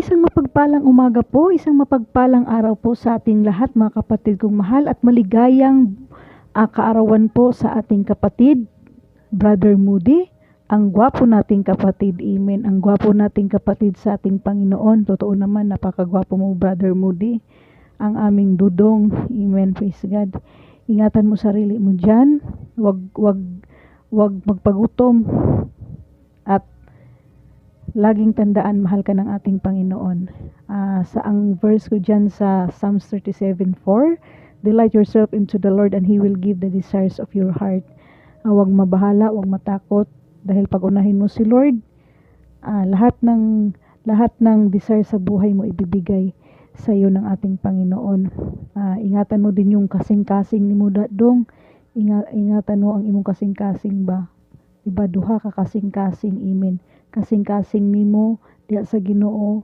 isang mapagpalang umaga po, isang mapagpalang araw po sa ating lahat mga kapatid kong mahal at maligayang kaarawan po sa ating kapatid, Brother Moody. Ang gwapo nating kapatid, amen. Ang gwapo nating kapatid sa ating Panginoon. Totoo naman, napakagwapo mo Brother Moody. Ang aming dudong, amen, praise God. Ingatan mo sarili mo dyan, wag magpagutom at laging tandaan, mahal ka ng ating Panginoon. Sa ang verse ko dyan sa Psalms 37:4, delight yourself into the Lord and He will give the desires of your heart. Huwag mabahala, huwag matakot, dahil pag unahin mo si Lord, lahat ng desire sa buhay mo ibibigay sa iyo ng ating Panginoon. Ingatan mo din yung kasing-kasing ni mo dong. Ingatan mo ang imong kasing-kasing ba. Diba, duha ka kasing-kasing, amen. Kasing-kasing nimo diha sa Ginoo,